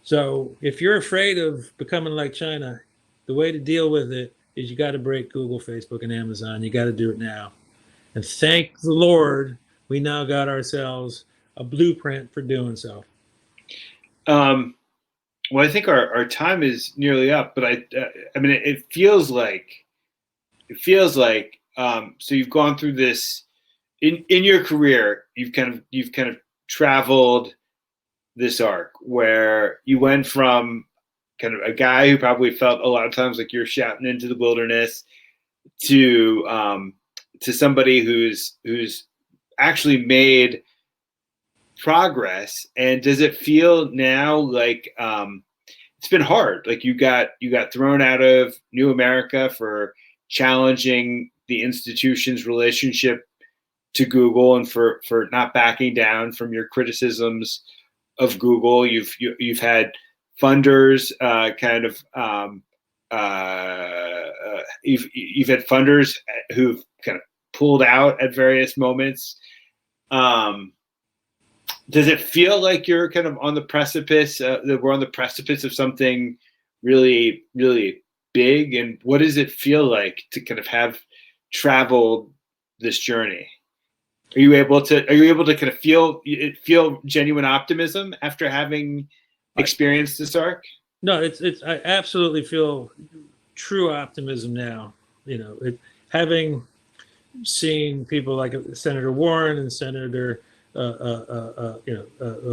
So if you're afraid of becoming like China, the way to deal with it is you got to break Google, Facebook, and Amazon. You got to do it now. And thank the Lord, we now got ourselves a blueprint for doing so. Well, I think our time is nearly up, but it feels like so you've gone through this in your career. You've kind of traveled this arc where you went from kind of a guy who probably felt a lot of times like you're shouting into the wilderness to somebody who's actually made progress. And does it feel now like it's been hard? Like you got thrown out of New America for challenging the institution's relationship to Google and for not backing down from your criticisms of Google. You've had funders you've had funders who've kind of pulled out at various moments. Does it feel like you're kind of on the precipice, that we're on the precipice of something really, really big? And what does it feel like to kind of have traveled this journey? Are you able to kind of feel genuine optimism after having experienced this arc? No, I absolutely feel true optimism now. Having seen people like Senator Warren and Senator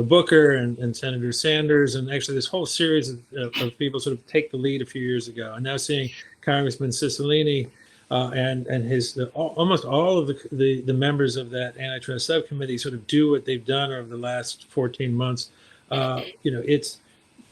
Booker and Senator Sanders, and actually this whole series of people sort of take the lead a few years ago, and now seeing Congressman Cicilline and his almost all of the members of that antitrust subcommittee sort of do what they've done over the last 14 months.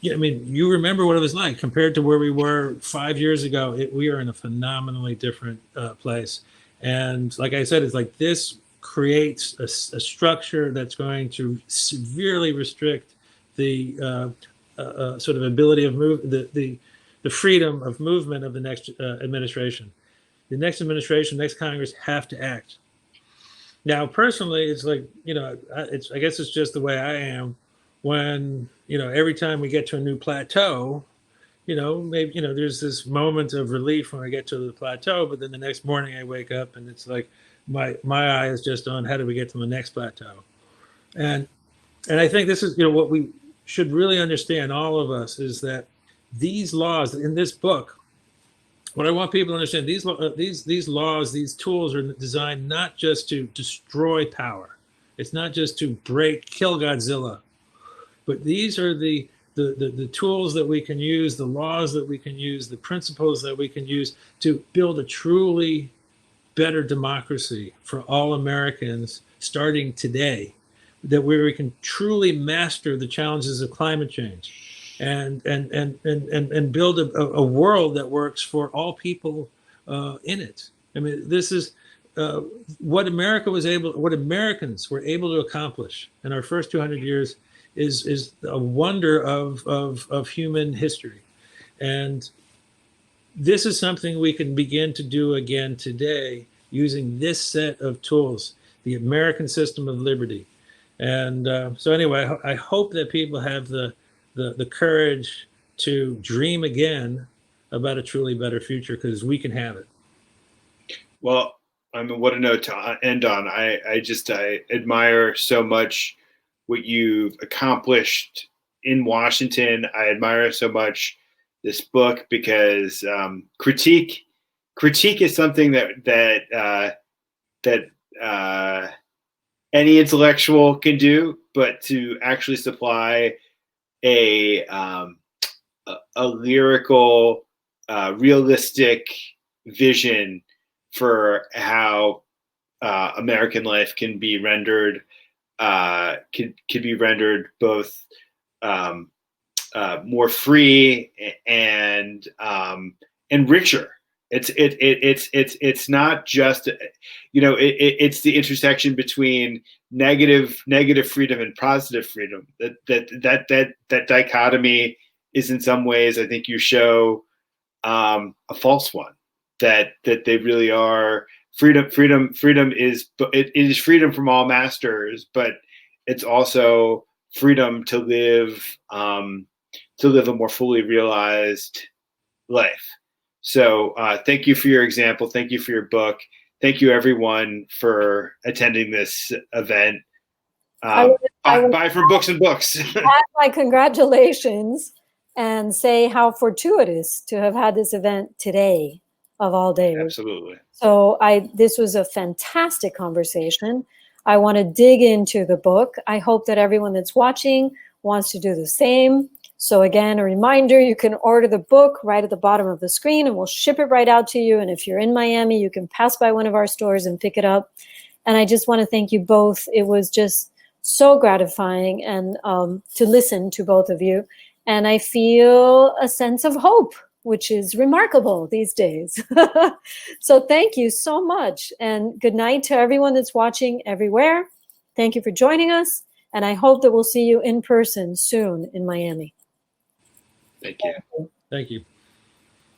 You remember what it was like compared to where we were 5 years ago. We are in a phenomenally different place. And like I said, it's like this creates a structure that's going to severely restrict the sort of ability of the freedom of movement of the next administration. The next administration, next Congress have to act. Now, personally, it's like, I guess it's just the way I am. When, every time we get to a new plateau, maybe, there's this moment of relief when I get to the plateau, but then the next morning I wake up and it's like my eye is just on how do we get to the next plateau. And I think this is, what we should really understand, all of us, is that these laws in this book, what I want people to understand, these laws, these tools are designed not just to destroy power. It's not just to kill Godzilla, but these are the tools that we can use, the laws that we can use, the principles that we can use to build a truly better democracy for all Americans starting today, that where we can truly master the challenges of climate change and build a world that works for all people in it. I mean, this is what Americans were able to accomplish in our first 200 years is a wonder of human history. And this is something we can begin to do again today using this set of tools, the American system of liberty. And so anyway, I hope that people have the courage to dream again about a truly better future, because we can have it. Well, I mean, what a note to end on. I admire so much what you've accomplished in Washington. I admire so much this book because critique is something that any intellectual can do, but to actually supply a lyrical, realistic vision for how American life can be rendered both more free and richer. It's not just, it's the intersection between negative freedom and positive freedom. That dichotomy is in some ways, I think you show a false one. That they really are freedom is freedom from all masters, but it's also freedom to live a more fully realized life. So thank you for your example. Thank you for your book. Thank you everyone for attending this event. Bye from Books and Books. Add my congratulations and say how fortuitous to have had this event today of all days. Absolutely. So this was a fantastic conversation. I want to dig into the book. I hope that everyone that's watching wants to do the same. So again, a reminder, you can order the book right at the bottom of the screen and we'll ship it right out to you. And if you're in Miami, you can pass by one of our stores and pick it up. And I just want to thank you both. It was just so gratifying and to listen to both of you. And I feel a sense of hope, which is remarkable these days. So thank you so much. And good night to everyone that's watching everywhere. Thank you for joining us. And I hope that we'll see you in person soon in Miami. Thank you. Thank you.